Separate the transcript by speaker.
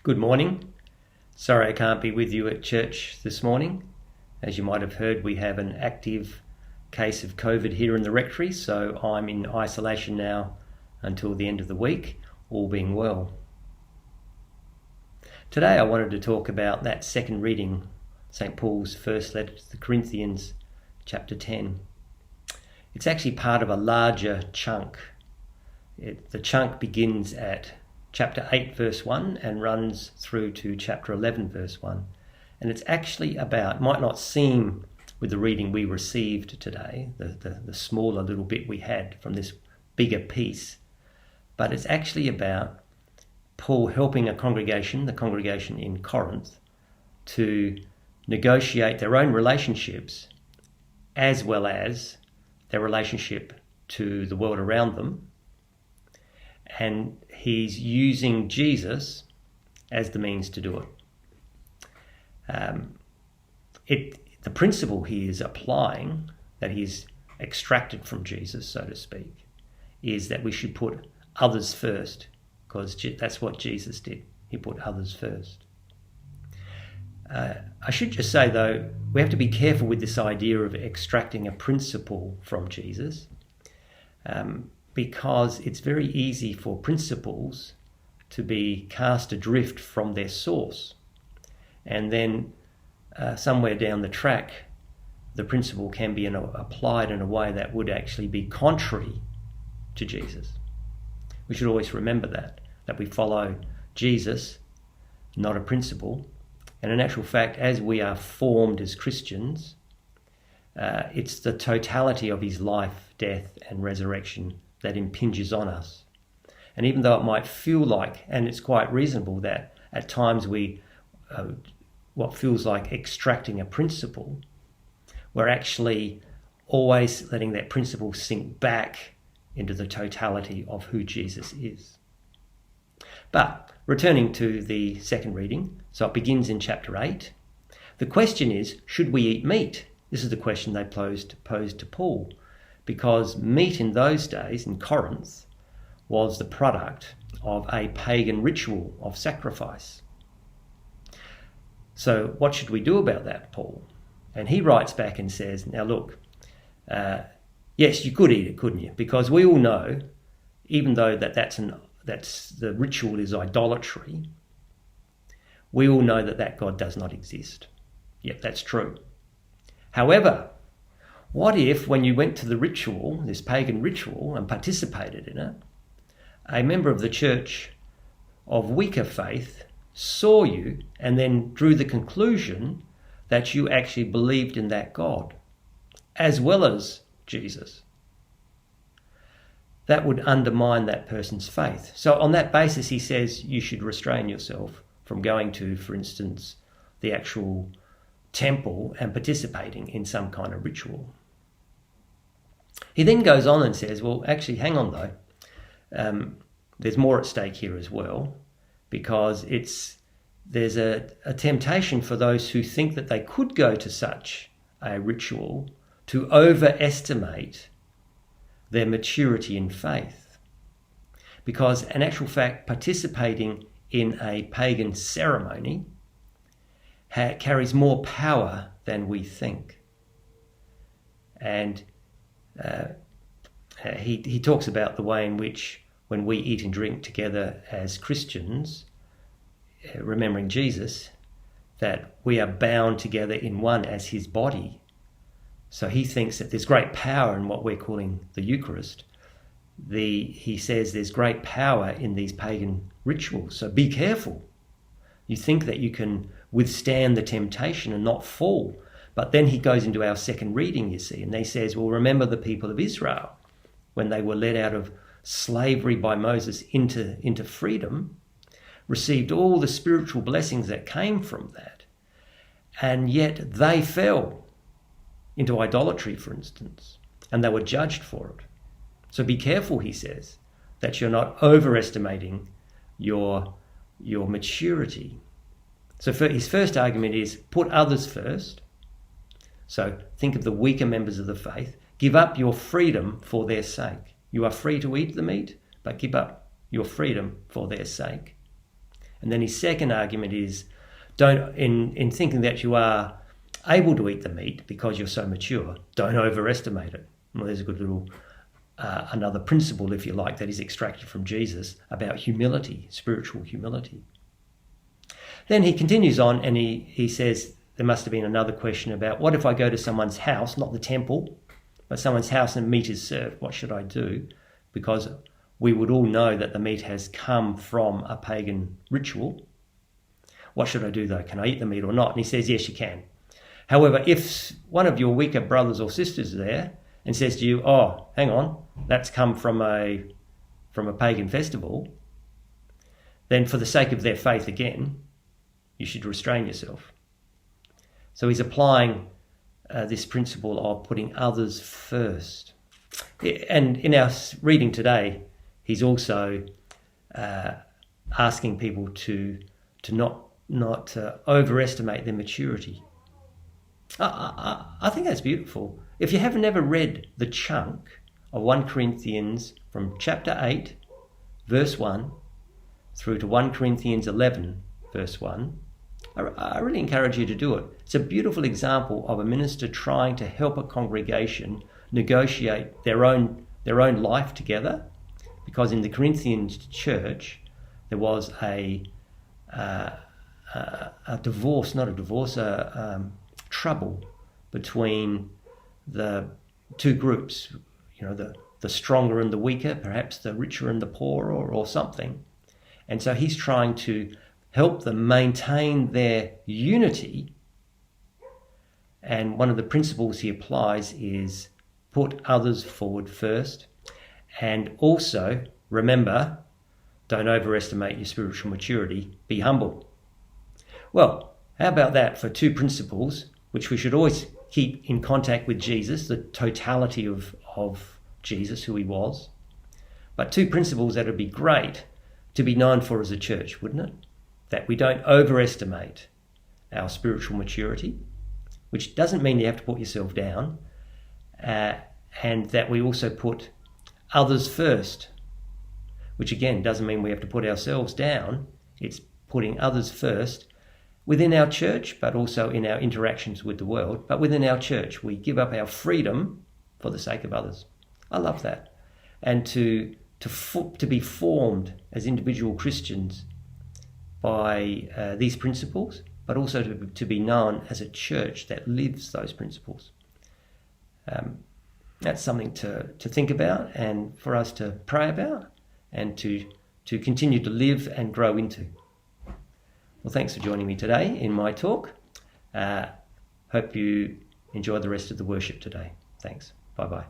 Speaker 1: Good morning. Sorry I can't be with you at church this morning. As you might have heard, we have an active case of COVID here in the rectory, so I'm in isolation now until the end of the week, all being well. Today I wanted to talk about that second reading, St. Paul's first letter to the Corinthians, chapter 10. It's actually part of a larger chunk. The chunk begins at chapter 8 verse 1 and runs through to chapter 11 verse 1. And it's actually about, might not seem with the reading we received today, the smaller little bit we had from this bigger piece, but it's actually about Paul helping a congregation, the congregation in Corinth, to negotiate their own relationships as well as their relationship to the world around them. And he's using Jesus as the means to do it. The principle he is applying, that he's extracted from Jesus, so to speak, is that we should put others first, because that's what Jesus did. He put others first. I should just say, though, we have to be careful with this idea of extracting a principle from Jesus, because it's very easy for principles to be cast adrift from their source. And then somewhere down the track, the principle can be applied in a way that would actually be contrary to Jesus. We should always remember that we follow Jesus, not a principle. And in actual fact, as we are formed as Christians, it's the totality of his life, death, and resurrection that impinges on us. And even though it might feel like, and it's quite reasonable that at times we, what feels like extracting a principle, we're actually always letting that principle sink back into the totality of who Jesus is. But returning to the second reading, so it begins in chapter 8. The question is, should we eat meat? This is the question they posed to Paul, because meat in those days in Corinth was the product of a pagan ritual of sacrifice. So what should we do about that, Paul? And he writes back and says, now look, yes, you could eat it, couldn't you? Because we all know, even though that's the ritual is idolatry, we all know that God does not exist. Yep, that's true. However, what if when you went to the ritual, this pagan ritual, and participated in it, a member of the church of weaker faith saw you and then drew the conclusion that you actually believed in that God, as well as Jesus? That would undermine that person's faith. So on that basis, he says you should restrain yourself from going to, for instance, the actual temple and participating in some kind of ritual. He then goes on and says, well, actually, hang on though. There's more at stake here as well, because there's a temptation for those who think that they could go to such a ritual to overestimate their maturity in faith. Because in actual fact, participating in a pagan ceremony carries more power than we think. And he talks about the way in which when we eat and drink together as Christians, remembering Jesus, that we are bound together in one as his body. So he thinks that there's great power in what we're calling the Eucharist. He says there's great power in these pagan rituals, so be careful. You think that you can withstand the temptation and not fall. But then he goes into our second reading, you see, and he says, well, remember the people of Israel when they were led out of slavery by Moses into freedom, received all the spiritual blessings that came from that, and yet they fell into idolatry, for instance, and they were judged for it. So be careful, he says, that you're not overestimating your maturity. So his first argument is put others first. So think of the weaker members of the faith. Give up your freedom for their sake. You are free to eat the meat, but give up your freedom for their sake. And then his second argument is, in thinking that you are able to eat the meat because you're so mature, don't overestimate it. Well, there's a good little another principle, if you like, that is extracted from Jesus about humility, spiritual humility. Then he continues on and he says there must have been another question about, what if I go to someone's house, not the temple, but someone's house and meat is served? What should I do? Because we would all know that the meat has come from a pagan ritual. What should I do though? Can I eat the meat or not? And he says, yes, you can. However, if one of your weaker brothers or sisters is there and says to you, oh, hang on, that's come from a pagan festival, then for the sake of their faith again, you should restrain yourself. So he's applying this principle of putting others first. And in our reading today, he's also asking people to not overestimate their maturity. I think that's beautiful. If you have never read the chunk of 1 Corinthians from chapter 8, verse 1, through to 1 Corinthians 11, verse 1, I really encourage you to do it. It's a beautiful example of a minister trying to help a congregation negotiate their own life together, because in the Corinthian church there was a trouble between the two groups, the stronger and the weaker, perhaps the richer and the poorer or something. And so he's trying to help them maintain their unity. And one of the principles he applies is put others forward first. And also, remember, don't overestimate your spiritual maturity. Be humble. Well, how about that for two principles which we should always keep in contact with Jesus, the totality of Jesus, who he was. But two principles that would be great to be known for as a church, wouldn't it? That we don't overestimate our spiritual maturity, which doesn't mean you have to put yourself down, and that we also put others first, which again doesn't mean we have to put ourselves down. It's putting others first within our church, but also in our interactions with the world. But within our church, we give up our freedom for the sake of others. I love that. And to be formed as individual Christians by these principles, but also to be known as a church that lives those principles. That's something to think about and for us to pray about and to continue to live and grow into. Well, thanks for joining me today in my talk. Hope you enjoy the rest of the worship today. Thanks. Bye-bye.